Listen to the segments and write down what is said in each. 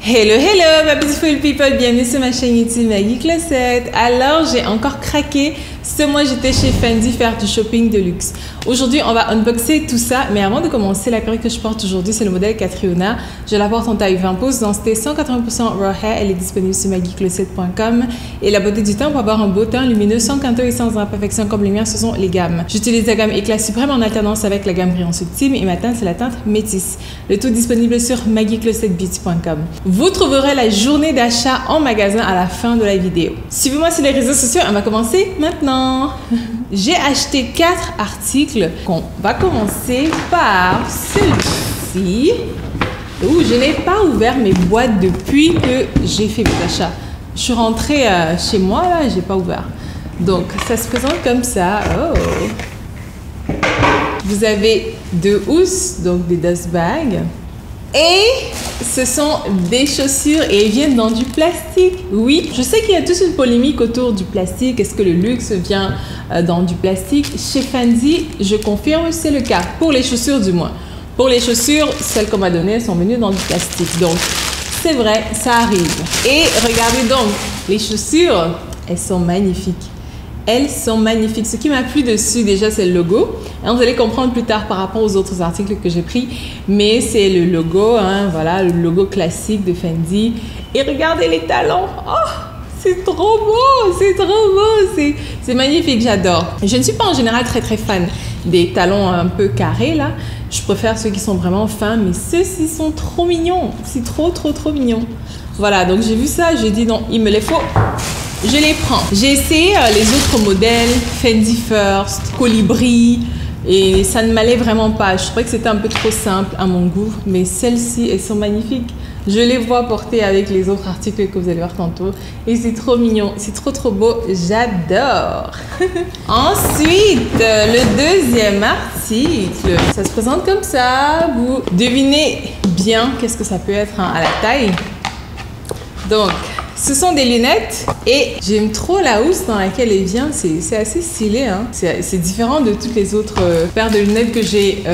Hello, hello, ma beautiful people, bienvenue sur ma chaîne YouTube Maggie Closet. Alors, j'ai encore craqué. Ce mois, j'étais chez Fendi faire du shopping de luxe. Aujourd'hui, on va unboxer tout ça. Mais avant de commencer, la perruque que je porte aujourd'hui, c'est le modèle Catriona. Je la porte en taille 20 pouces, densité 180% raw hair. Elle est disponible sur maggiecloset.com. Et la beauté du teint pour avoir un beau teint lumineux, sans quinto et sans imperfection comme les miens, ce sont les gammes. J'utilise la gamme Éclat Suprême en alternance avec la gamme Brillant Subtil et ma teinte, c'est la teinte Métis. Le tout disponible sur maggieclosetbeauty.com. Vous trouverez la journée d'achat en magasin à la fin de la vidéo. Suivez-moi sur les réseaux sociaux, on va commencer maintenant. J'ai acheté 4 articles. On va commencer par celui-ci. Où je n'ai pas ouvert mes boîtes depuis que j'ai fait mes achats. Je suis rentrée chez moi, là, j'ai pas ouvert. Donc, ça se présente comme ça. Oh. Vous avez 2 housses, donc des dust bags. Et ce sont des chaussures et elles viennent dans du plastique. Oui, je sais qu'il y a toute une polémique autour du plastique. Est-ce que le luxe vient dans du plastique? Chez Fendi, je confirme, c'est le cas. Pour les chaussures du moins. Pour les chaussures, celles qu'on m'a données, elles sont venues dans du plastique. Donc, c'est vrai, ça arrive. Et regardez donc, les chaussures, elles sont magnifiques. Elles sont magnifiques. Ce qui m'a plu dessus, déjà, c'est le logo. Et vous allez comprendre plus tard par rapport aux autres articles que j'ai pris. Mais c'est le logo, hein, voilà, le logo classique de Fendi. Et regardez les talons. Oh, c'est trop beau, c'est trop beau. C'est magnifique, j'adore. Je ne suis pas en général très fan des talons un peu carrés, là. Je préfère ceux qui sont vraiment fins, mais ceux-ci sont trop mignons. C'est trop mignon. Voilà, donc j'ai vu ça, j'ai dit non, il me les faut. Je les prends. J'ai essayé les autres modèles, Fendi First, Colibri, et ça ne m'allait vraiment pas. Je trouvais que c'était un peu trop simple à mon goût, mais celles-ci, elles sont magnifiques. Je les vois porter avec les autres articles que vous allez voir tantôt, et c'est trop mignon, c'est trop beau, j'adore. Ensuite, le deuxième article, ça se présente comme ça. Vous devinez bien qu'est-ce que ça peut être hein, à la taille. Donc, ce sont des lunettes et j'aime trop la housse dans laquelle elle vient. C'est assez stylé. Hein? C'est différent de toutes les autres paires de lunettes que j'ai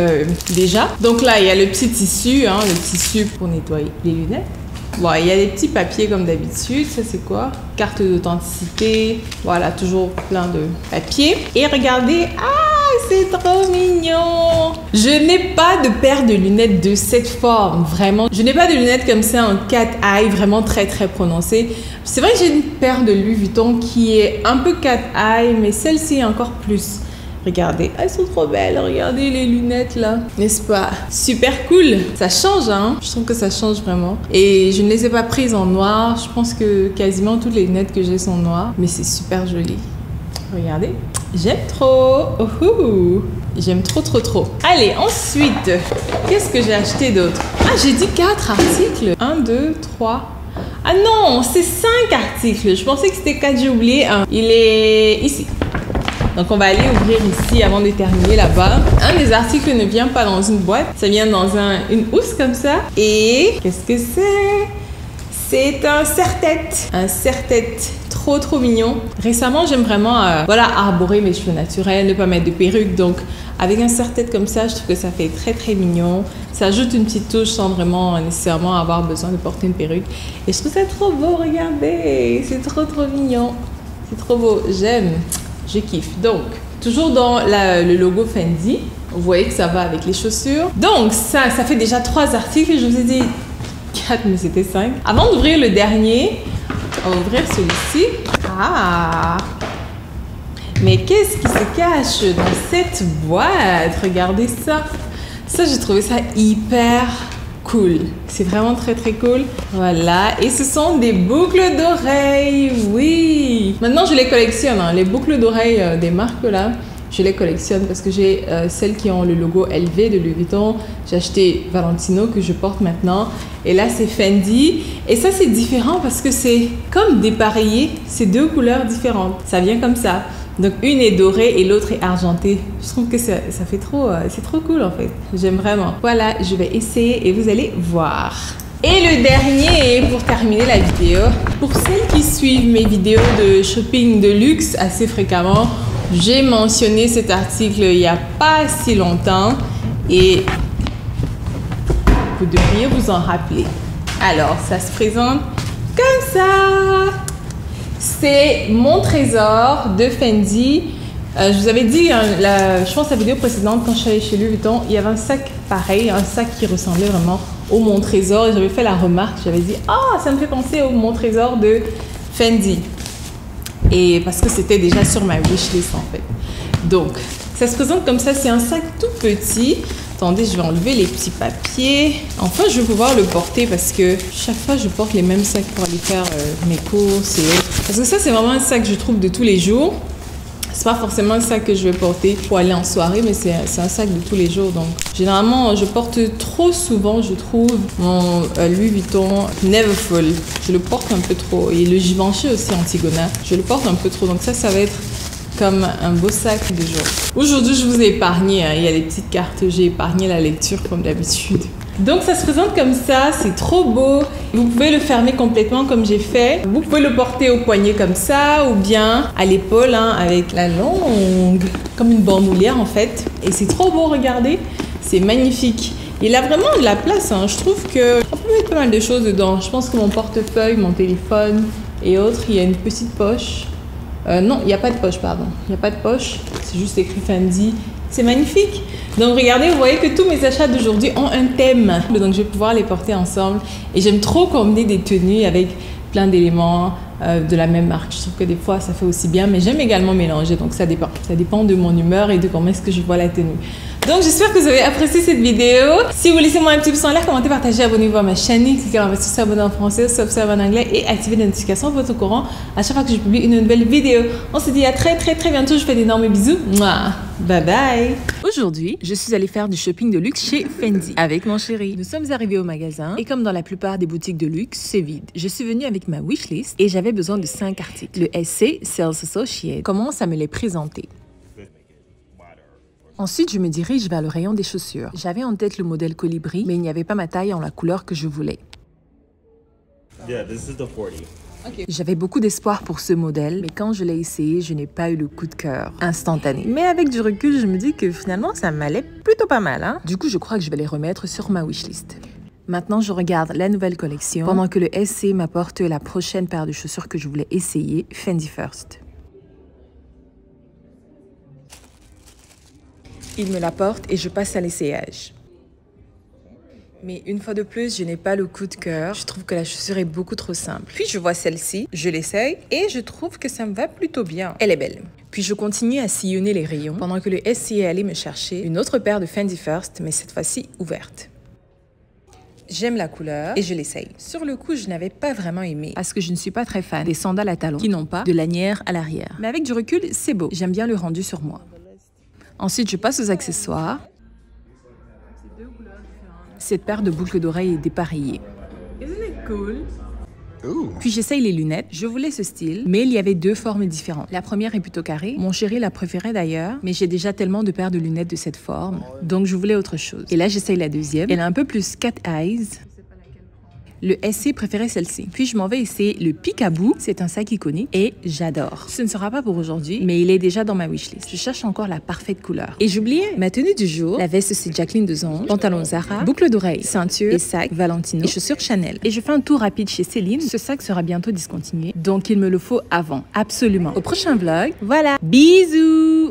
déjà. Donc là, il y a le petit tissu, hein, le tissu pour nettoyer les lunettes. Bon, il y a des petits papiers comme d'habitude. Ça, c'est quoi? Carte d'authenticité. Voilà, toujours plein de papiers. Et regardez, c'est trop mignon. Je n'ai pas de paire de lunettes de cette forme, vraiment. Je n'ai pas de lunettes comme ça en cat eye, vraiment très prononcée. C'est vrai que j'ai une paire de Louis Vuitton qui est un peu cat eye, mais celle-ci encore plus. Regardez, elles sont trop belles. Regardez les lunettes là, n'est-ce pas? Super cool. Ça change, hein? Je trouve que ça change vraiment. Et je ne les ai pas prises en noir. Je pense que quasiment toutes les lunettes que j'ai sont noires, mais c'est super joli. Regardez. J'aime trop. J'aime trop. Allez, ensuite, qu'est-ce que j'ai acheté d'autre? Ah, j'ai dit 4 articles. 1, 2, 3. Ah non, c'est 5 articles. Je pensais que c'était 4, j'ai oublié un. Il est ici. Donc, on va aller ouvrir ici avant de terminer là-bas. Un des articles ne vient pas dans une boîte. Ça vient dans une housse comme ça. Et qu'est-ce que c'est? C'est un serre-tête. Un serre-tête. Trop mignon. Récemment, j'aime vraiment voilà, arborer mes cheveux naturels, ne pas mettre de perruque. Donc, avec un serre-tête comme ça, je trouve que ça fait très mignon. Ça ajoute une petite touche sans vraiment nécessairement avoir besoin de porter une perruque. Et je trouve ça trop beau, regardez. C'est trop mignon. C'est trop beau. J'aime. Je kiffe. Donc, toujours dans le logo Fendi. Vous voyez que ça va avec les chaussures. Donc, ça fait déjà 3 articles. Je vous ai dit 4, mais c'était 5. Avant d'ouvrir le dernier, on va ouvrir celui-ci. Ah! Mais qu'est-ce qui se cache dans cette boîte? Regardez ça. Ça, j'ai trouvé ça hyper cool. C'est vraiment très cool. Voilà. Et ce sont des boucles d'oreilles. Oui! Maintenant, je les collectionne. Hein. Les boucles d'oreilles des marques là, je les collectionne parce que j'ai celles qui ont le logo LV de Louis Vuitton. J'ai acheté Valentino que je porte maintenant. Et là, c'est Fendi. Et ça, c'est différent parce que c'est comme dépareillé. C'est 2 couleurs différentes. Ça vient comme ça. Donc, une est dorée et l'autre est argentée. Je trouve que ça fait trop... c'est trop cool, en fait. J'aime vraiment. Voilà, je vais essayer et vous allez voir. Et le dernier, pour terminer la vidéo, pour celles qui suivent mes vidéos de shopping de luxe assez fréquemment, j'ai mentionné cet article il n'y a pas si longtemps et vous devriez vous en rappeler. Alors, ça se présente comme ça. C'est mon trésor de Fendi. Je vous avais dit, je pense la vidéo précédente, quand je suis allée chez Louis Vuitton, il y avait un sac pareil, un sac qui ressemblait vraiment au Mon Trésor. Et j'avais fait la remarque, j'avais dit, ah, ça me fait penser au Mon Trésor de Fendi. Et parce que c'était déjà sur ma wishlist en fait. Donc, ça se présente comme ça, c'est un sac tout petit. Attendez, je vais enlever les petits papiers. Enfin, je vais pouvoir le porter parce que chaque fois, je porte les mêmes sacs pour aller faire mes courses et autres. Parce que ça, c'est vraiment un sac, je trouve, de tous les jours. C'est pas forcément un sac que je vais porter pour aller en soirée, mais c'est un sac de tous les jours. Donc, généralement, je porte trop souvent, je trouve, mon Louis Vuitton Neverfull. Je le porte un peu trop. Et le Givenchy aussi, Antigona. Je le porte un peu trop. Donc ça va être comme un beau sac de jour. Aujourd'hui, je vous ai épargné, hein. Il y a des petites cartes, j'ai épargné la lecture comme d'habitude. Donc ça se présente comme ça, c'est trop beau. Vous pouvez le fermer complètement comme j'ai fait. Vous pouvez le porter au poignet comme ça ou bien à l'épaule, hein, avec la longue, comme une bandoulière en fait. Et c'est trop beau, regardez, c'est magnifique. Il a vraiment de la place, hein. Je trouve qu'on peut mettre pas mal de choses dedans. Je pense que mon portefeuille, mon téléphone et autres, il y a une petite poche. Non, il n'y a pas de poche, pardon. Il n'y a pas de poche, c'est juste écrit Fendi. C'est magnifique. Donc regardez, vous voyez que tous mes achats d'aujourd'hui ont un thème. Donc je vais pouvoir les porter ensemble. Et j'aime trop combiner des tenues avec plein d'éléments de la même marque. Je trouve que des fois ça fait aussi bien, mais j'aime également mélanger. Donc ça dépend. Ça dépend de mon humeur et de comment est-ce que je vois la tenue. Donc j'espère que vous avez apprécié cette vidéo. Si vous laissez moi un petit pouce en l'air, commentez, partagez, abonnez-vous à ma chaîne, cliquez en bas sur s'abonner en français, s'abonner en anglais et activez les notifications pour être au courant à chaque fois que je publie une nouvelle vidéo. On se dit à très bientôt. Je vous fais d'énormes bisous. Mouah. Bye bye. Aujourd'hui, je suis allée faire du shopping de luxe chez Fendi avec mon chéri. Nous sommes arrivés au magasin et comme dans la plupart des boutiques de luxe, c'est vide. Je suis venue avec ma wishlist et j'avais besoin de 5 articles. Le SC Sales Associate commence à me les présenter. Ensuite, je me dirige vers le rayon des chaussures. J'avais en tête le modèle colibri, mais il n'y avait pas ma taille en la couleur que je voulais. Yeah, this is the 40. Okay. J'avais beaucoup d'espoir pour ce modèle, mais quand je l'ai essayé, je n'ai pas eu le coup de cœur instantané. Mais avec du recul, je me dis que finalement, ça m'allait plutôt pas mal, hein? Du coup, je crois que je vais les remettre sur ma wishlist. Maintenant, je regarde la nouvelle collection, pendant que le SC m'apporte la prochaine paire de chaussures que je voulais essayer, Fendi First. Il me l'apporte et je passe à l'essayage. Mais une fois de plus, je n'ai pas le coup de cœur. Je trouve que la chaussure est beaucoup trop simple. Puis je vois celle-ci, je l'essaye et je trouve que ça me va plutôt bien. Elle est belle. Puis je continue à sillonner les rayons pendant que le SC est allé me chercher une autre paire de Fendi First, mais cette fois-ci ouverte. J'aime la couleur et je l'essaye. Sur le coup, je n'avais pas vraiment aimé parce que je ne suis pas très fan des sandales à talons qui n'ont pas de lanière à l'arrière. Mais avec du recul, c'est beau. J'aime bien le rendu sur moi. Ensuite, je passe aux accessoires. Cette paire de boucles d'oreilles est dépareillée. Puis j'essaye les lunettes. Je voulais ce style, mais il y avait 2 formes différentes. La première est plutôt carrée. Mon chéri la préférait d'ailleurs, mais j'ai déjà tellement de paires de lunettes de cette forme, donc je voulais autre chose. Et là, j'essaye la deuxième. Elle a un peu plus cat eyes. Le SC préférait celle-ci. Puis je m'en vais essayer le Peekaboo. C'est un sac iconique et j'adore. Ce ne sera pas pour aujourd'hui, mais il est déjà dans ma wishlist. Je cherche encore la parfaite couleur. Et j'oubliais ma tenue du jour. La veste, c'est Jacqueline Dezonge. Pantalon Zara. Boucle d'oreille. Ceinture et sac Valentino. Et chaussures Chanel. Et je fais un tour rapide chez Céline. Ce sac sera bientôt discontinué, donc il me le faut avant. Absolument. Au prochain vlog. Voilà. Bisous!